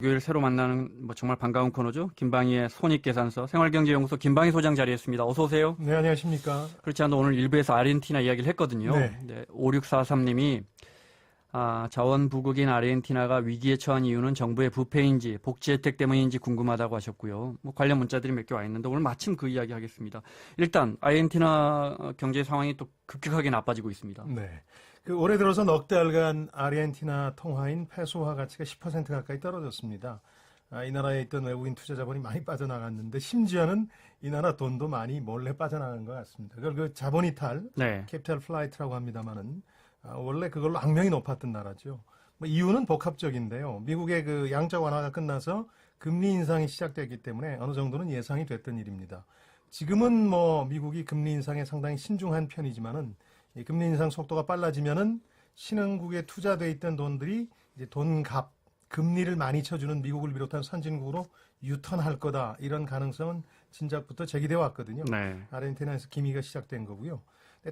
목요일 새로 만나는 정말 반가운 코너죠. 김방희의 손익계산서 생활경제연구소 김방희 소장 자리했습니다. 어서 오세요. 네, 안녕하십니까. 그렇지 않아도 오늘 일부에서 아르헨티나 이야기를 했거든요. 네. 5643님이 자원부국인 아르헨티나가 위기에 처한 이유는 정부의 부패인지 복지 혜택 때문인지 궁금하다고 하셨고요. 관련 문자들이 몇 개 와 있는데 오늘 마침 그 이야기 하겠습니다. 일단 아르헨티나 경제 상황이 또 급격하게 나빠지고 있습니다. 네. 올해 들어서 넉 달간 아르헨티나 통화인 페소화 가치가 10% 가까이 떨어졌습니다. 이 나라에 있던 외국인 투자 자본이 많이 빠져나갔는데 심지어는 이 나라 돈도 많이 몰래 빠져나간 것 같습니다. 그걸 그 자본 이탈, 캐피탈 플라이트라고 합니다만은 원래 그걸로 악명이 높았던 나라죠. 이유는 복합적인데요. 미국의 그 양적 완화가 끝나서 금리 인상이 시작됐기 때문에 어느 정도는 예상이 됐던 일입니다. 지금은 미국이 금리 인상에 상당히 신중한 편이지만은 이 금리 인상 속도가 빨라지면은 신흥국에 투자돼 있던 돈들이 이제 돈값, 금리를 많이 쳐주는 미국을 비롯한 선진국으로 유턴할 거다. 이런 가능성은 진작부터 제기되어 왔거든요. 아르헨티나에서 기미가 시작된 거고요.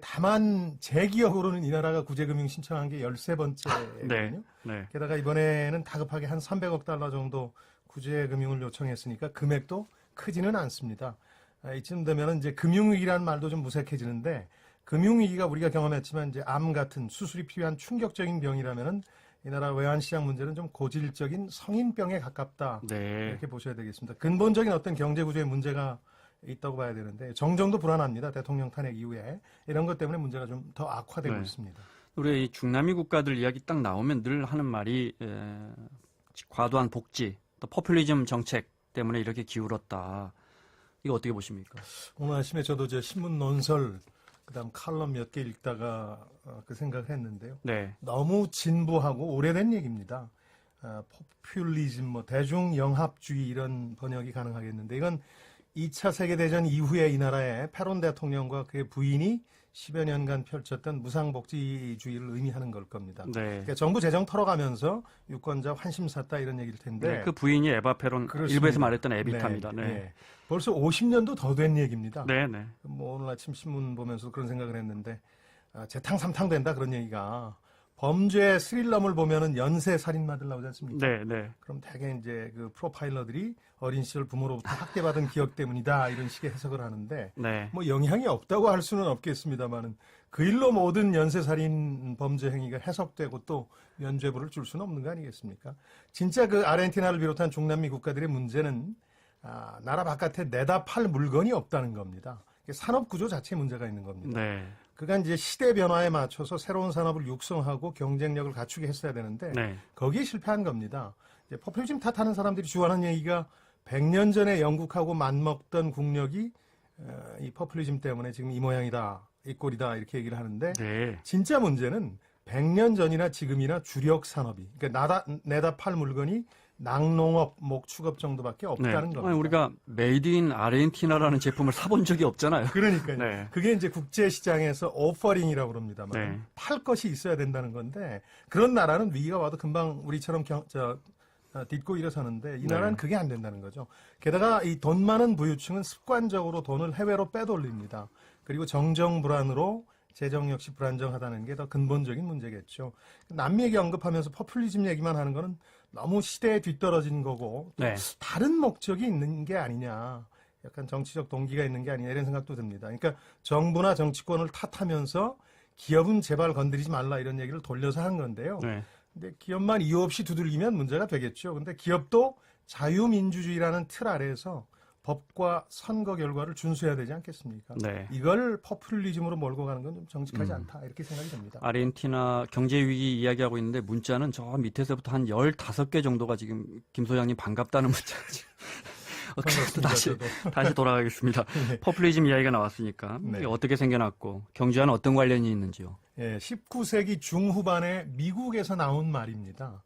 다만 제 기억으로는 이 나라가 구제금융 신청한 게 13번째거든요. 게다가 이번에는 다급하게 한 300억 달러 정도 구제금융을 요청했으니까 금액도 크지는 않습니다. 이쯤 되면은 이제 금융위기라는 말도 좀 무색해지는데 금융위기가 우리가 경험했지만 이제 암 같은 수술이 필요한 충격적인 병이라면은 이 나라 외환시장 문제는 좀 고질적인 성인병에 가깝다. 이렇게 보셔야 되겠습니다. 근본적인 어떤 경제구조의 문제가 있다고 봐야 되는데 정정도 불안합니다. 대통령 탄핵 이후에 이런 것 때문에 문제가 좀 더 악화되고 있습니다. 우리 중남미 국가들 이야기 딱 나오면 늘 하는 말이 과도한 복지, 또 포퓰리즘 정책 때문에 이렇게 기울었다. 이거 어떻게 보십니까? 오늘 아침에 저도 신문 논설 그다음 칼럼 몇 개 읽다가 그 생각을 했는데요. 너무 진보하고 오래된 얘기입니다. 포퓰리즘, 대중영합주의 이런 번역이 가능하겠는데 이건 2차 세계대전 이후에 이 나라의 페론 대통령과 그의 부인이 10여 년간 펼쳤던 무상복지주의를 의미하는 걸 겁니다. 그러니까 정부 재정 털어가면서 유권자 환심 샀다 이런 얘기일 텐데. 그 부인이 에바 페론, 일부에서 말했던 에비타입니다. 벌써 50년도 더 된 얘기입니다. 오늘 아침 신문 보면서 그런 생각을 했는데 재탕 삼탕 된다 그런 얘기가. 범죄 스릴러물 보면은 연쇄 살인마들 나오지 않습니까? 그럼 대개 이제 그 프로파일러들이 어린 시절 부모로부터 학대받은 기억 때문이다 이런 식의 해석을 하는데 영향이 없다고 할 수는 없겠습니다만은 그 일로 모든 연쇄 살인 범죄 행위가 해석되고 또 면죄부를 줄 수는 없는 거 아니겠습니까? 진짜 그 아르헨티나를 비롯한 중남미 국가들의 문제는 나라 바깥에 내다 팔 물건이 없다는 겁니다. 산업 구조 자체에 문제가 있는 겁니다. 그간 이제 시대 변화에 맞춰서 새로운 산업을 육성하고 경쟁력을 갖추게 했어야 되는데 거기에 실패한 겁니다. 이제 포퓰리즘 탓하는 사람들이 주하는 얘기가 100년 전에 영국하고 맞먹던 국력이 이 포퓰리즘 때문에 지금 이 모양이다, 이 꼴이다 이렇게 얘기를 하는데 진짜 문제는 100년 전이나 지금이나 주력 산업이 그러니까 내다 팔 물건이 낙농업, 목축업 정도밖에 없다는 겁니다. 우리가 메이드 인 아르헨티나라는 제품을 사본 적이 없잖아요. 그러니까요. 그게 이제 국제시장에서 오퍼링이라고 그럽니다만 팔 것이 있어야 된다는 건데 그런 나라는 위기가 와도 금방 우리처럼 딛고 일어서는데 이 나라는 그게 안 된다는 거죠. 게다가 이 돈 많은 부유층은 습관적으로 돈을 해외로 빼돌립니다. 그리고 정정 불안으로 재정 역시 불안정하다는 게 더 근본적인 문제겠죠. 남미 얘기 언급하면서 포퓰리즘 얘기만 하는 거는 너무 시대에 뒤떨어진 거고 다른 목적이 있는 게 아니냐. 약간 정치적 동기가 있는 게 아니냐 이런 생각도 듭니다. 그러니까 정부나 정치권을 탓하면서 기업은 제발 건드리지 말라 이런 얘기를 돌려서 한 건데요. 근데 기업만 이유 없이 두들기면 문제가 되겠죠. 근데 기업도 자유민주주의라는 틀 아래에서 법과 선거 결과를 준수해야 되지 않겠습니까? 이걸 포퓰리즘으로 몰고 가는 건 좀 정직하지 않다. 이렇게 생각이 듭니다. 아르헨티나 경제위기 이야기하고 있는데 문자는 저 밑에서부터 한 15개 정도가 지금 김 소장님 반갑다는 문자가 지금 다시 돌아가겠습니다. 포퓰리즘 이야기가 나왔으니까 이게 어떻게 생겨났고 경제와는 어떤 관련이 있는지요? 19세기 중후반에 미국에서 나온 말입니다.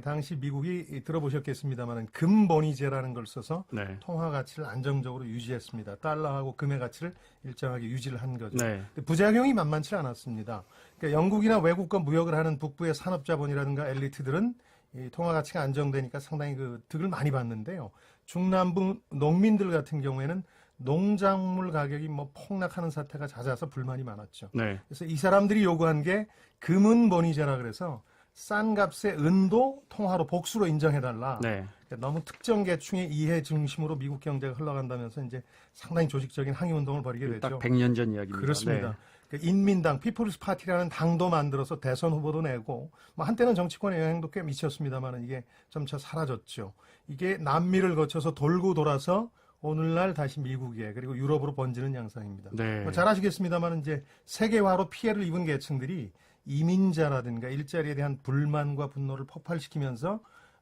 당시 미국이 들어보셨겠습니다만 금본위제라는 걸 써서 통화 가치를 안정적으로 유지했습니다. 달러하고 금의 가치를 일정하게 유지를 한 거죠. 근데 부작용이 만만치 않았습니다. 그러니까 영국이나 외국과 무역을 하는 북부의 산업자본이라든가 엘리트들은 이 통화 가치가 안정되니까 상당히 그 득을 많이 봤는데요. 중남부 농민들 같은 경우에는 농작물 가격이 폭락하는 사태가 잦아서 불만이 많았죠. 그래서 이 사람들이 요구한 게 금은본위제라 그래서 싼 값에 은도 통화로 복수로 인정해달라. 그러니까 너무 특정 계층의 이해 중심으로 미국 경제가 흘러간다면서 이제 상당히 조직적인 항의 운동을 벌이게 됐죠. 딱 100년 전 이야기입니다. 그렇습니다. 네. 그러니까 인민당, 피플스 파티라는 당도 만들어서 대선 후보도 내고, 뭐 한때는 정치권에 영향도 꽤 미쳤습니다만 이게 점차 사라졌죠. 이게 남미를 거쳐서 돌고 돌아서 오늘날 다시 미국에 그리고 유럽으로 번지는 양상입니다. 네. 뭐 잘 아시겠습니다만 이제 세계화로 피해를 입은 계층들이 이민자라든가 일자리에 대한 불만과 분노를 폭발시키면서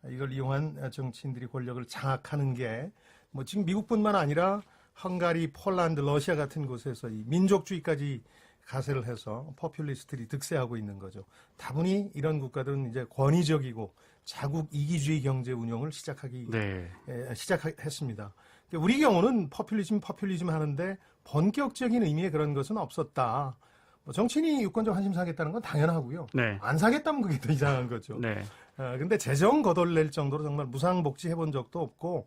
이걸 이용한 정치인들이 권력을 장악하는 게 뭐 지금 미국뿐만 아니라 헝가리, 폴란드, 러시아 같은 곳에서 이 민족주의까지 가세를 해서 포퓰리스트들이 득세하고 있는 거죠. 다분히 이런 국가들은 이제 권위적이고 자국 이기주의 경제 운영을 시작했습니다. 우리 경우는 포퓰리즘 하는데 본격적인 의미의 그런 것은 없었다. 뭐 정치인이 유권자 관심 사겠다는 건 당연하고요. 네. 안 사겠다면 그게 더 이상한 거죠. 네. 근데 재정 거덜낼 정도로 정말 무상복지 해본 적도 없고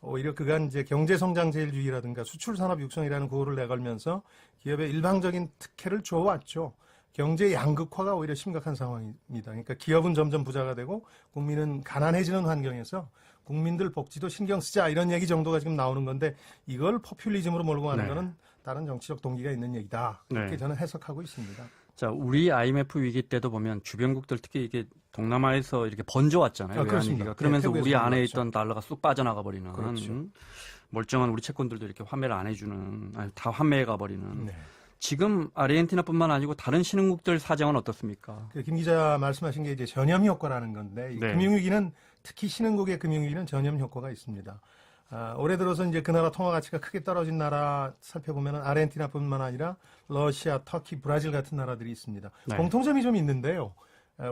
오히려 그간 이제 경제성장제일주의라든가 수출산업 육성이라는 구호를 내걸면서 기업의 일방적인 특혜를 줘왔죠. 경제 양극화가 오히려 심각한 상황입니다. 그러니까 기업은 점점 부자가 되고 국민은 가난해지는 환경에서 국민들 복지도 신경 쓰자 이런 얘기 정도가 지금 나오는 건데 이걸 포퓰리즘으로 몰고 가는 네. 거는 다른 정치적 동기가 있는 얘기다. 이렇게 네. 저는 해석하고 있습니다. 자, 우리 IMF 위기 때도 보면 주변국들 특히 이게 동남아에서 이렇게 번져왔잖아요. 그렇습니다. 외환위기가. 그러면서 네, 우리 태국에서 안에 올라왔죠. 있던 달러가 쑥 빠져나가 버리는 그렇죠. 멀쩡한 우리 채권들도 이렇게 환매를 안 해주는, 아니, 다 환매해 가버리는. 네. 지금 아르헨티나뿐만 아니고 다른 신흥국들 사정은 어떻습니까? 김 기자 말씀하신 게 이제 전염 효과라는 건데 이 네. 금융위기는 특히 신흥국의 금융위기는 전염 효과가 있습니다. 올해 들어서 이제 그 나라 통화 가치가 크게 떨어진 나라 살펴보면 아르헨티나뿐만 아니라 러시아, 터키, 브라질 같은 나라들이 있습니다. 네. 공통점이 좀 있는데요.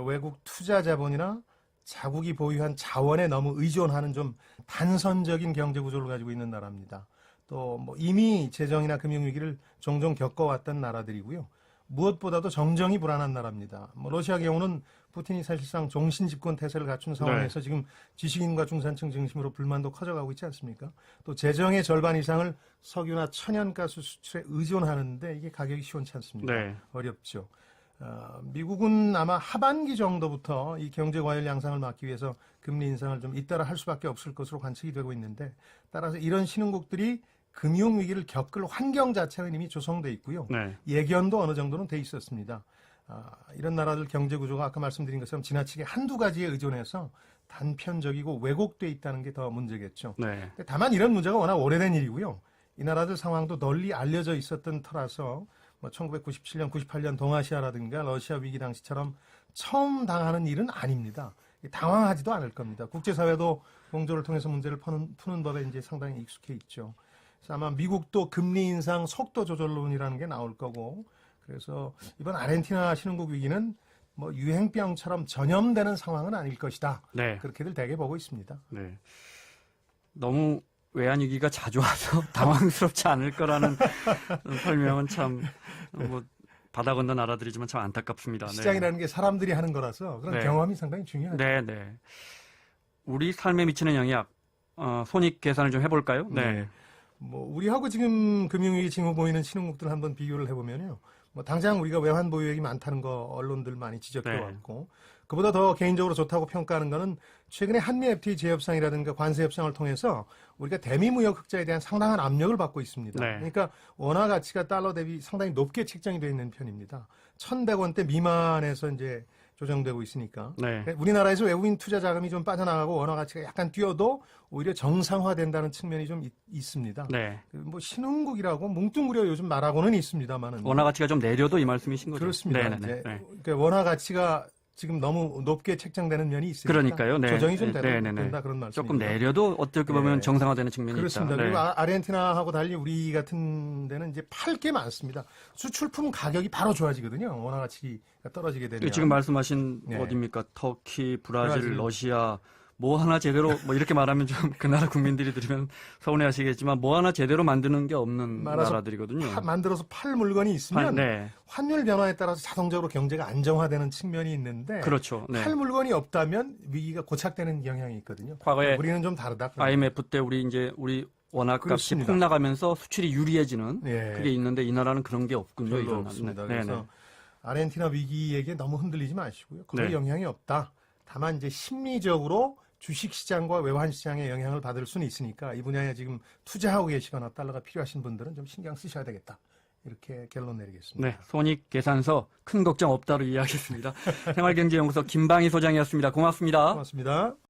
외국 투자 자본이나 자국이 보유한 자원에 너무 의존하는 좀 단선적인 경제 구조를 가지고 있는 나라입니다. 또 뭐 이미 재정이나 금융위기를 종종 겪어왔던 나라들이고요. 무엇보다도 정정이 불안한 나라입니다. 뭐 러시아 경우는 푸틴이 사실상 종신 집권 태세를 갖춘 상황에서 지금 지식인과 중산층 중심으로 불만도 커져가고 있지 않습니까? 또 재정의 절반 이상을 석유나 천연가스 수출에 의존하는데 이게 가격이 시원치 않습니다. 네. 어렵죠. 미국은 아마 하반기 정도부터 이 경제 과열 양상을 막기 위해서 금리 인상을 좀 잇따라 할 수밖에 없을 것으로 관측이 되고 있는데 따라서 이런 신흥국들이 금융위기를 겪을 환경 자체는 이미 조성돼 있고요. 네. 예견도 어느 정도는 돼 있었습니다. 이런 나라들 경제 구조가 아까 말씀드린 것처럼 지나치게 한두 가지에 의존해서 단편적이고 왜곡돼 있다는 게 더 문제겠죠. 네. 다만 이런 문제가 워낙 오래된 일이고요. 이 나라들 상황도 널리 알려져 있었던 터라서 뭐 1997년, 98년 동아시아라든가 러시아 위기 당시처럼 처음 당하는 일은 아닙니다. 당황하지도 않을 겁니다. 국제사회도 공조를 통해서 문제를 푸는 법에 이제 상당히 익숙해 있죠. 그래서 아마 미국도 금리 인상 속도 조절론이라는 게 나올 거고, 그래서 이번 아르헨티나 신흥국 위기는 뭐 유행병처럼 전염되는 상황은 아닐 것이다. 네. 그렇게들 대개 보고 있습니다. 네. 너무 외환위기가 자주 와서 당황스럽지 않을 거라는 설명은 참, 뭐, 바다 건너 나라들이지만 참 안타깝습니다. 네. 시장이라는 게 사람들이 하는 거라서 그런 네. 경험이 상당히 중요하죠. 네, 네. 우리 삶에 미치는 영향, 손익 계산을 좀 해볼까요? 네. 뭐 우리하고 지금 금융위기 징후 보이는 신흥국들 한번 비교를 해보면요. 뭐 당장 우리가 외환 보유액이 많다는 거 언론들 많이 지적해왔고 그보다 더 개인적으로 좋다고 평가하는 거는 최근에 한미 FTA 재협상이라든가 관세 협상을 통해서 우리가 대미 무역 흑자에 대한 상당한 압력을 받고 있습니다. 네. 그러니까 원화 가치가 달러 대비 상당히 높게 책정이 되어 있는 편입니다. 1,100원대 미만에서 이제 조정되고 있으니까. 네. 우리나라에서 외국인 투자 자금이 좀 빠져나가고 원화 가치가 약간 뛰어도 오히려 정상화된다는 측면이 좀 있습니다. 네. 뭐 신흥국이라고 뭉뚱그려 요즘 말하고는 있습니다만은 원화 가치가 좀 내려도 이 말씀이신 거죠? 그렇습니다. 네, 네, 이제 네. 그러니까 원화 가치가 지금 너무 높게 책정되는 면이 있으니까 그러니까요. 네. 조정이 좀 네, 된다 그런 말씀입니다. 조금 내려도 어떻게 보면 네. 정상화되는 측면이 그렇습니다. 있다. 그리고 아르헨티나하고 달리 우리 같은 데는 이제 팔 게 많습니다. 수출품 가격이 바로 좋아지거든요. 원화 가치가 떨어지게 되면. 지금 말씀하신 네. 어디입니까? 터키, 브라질, 브라질. 러시아 뭐 하나 제대로 뭐 이렇게 말하면 좀 그 나라 국민들이 들으면 서운해하시겠지만 뭐 하나 제대로 만드는 게 없는 말아서 나라들이거든요. 만들어서 팔 물건이 있으면 네. 환율 변화에 따라서 자동적으로 경제가 안정화되는 측면이 있는데 그렇죠. 네. 팔 물건이 없다면 위기가 고착되는 경향이 있거든요. 과거에 우리는 좀 다르다. 그런 IMF 때 우리 원화 값이 그렇습니다. 폭 나가면서 수출이 유리해지는 예. 그게 있는데 이 나라는 그런 게 없군요. 별로 이런 없습니다. 네. 그래서 네. 아르헨티나 위기에게 너무 흔들리지 마시고요. 거의 네. 영향이 없다. 다만 이제 심리적으로 주식시장과 외환시장의 영향을 받을 수는 있으니까 이 분야에 지금 투자하고 계시거나 달러가 필요하신 분들은 좀 신경 쓰셔야 되겠다. 이렇게 결론 내리겠습니다. 네, 손익계산서 큰 걱정 없다로 이해하겠습니다. 생활경제연구소 김방희 소장이었습니다. 고맙습니다. 고맙습니다.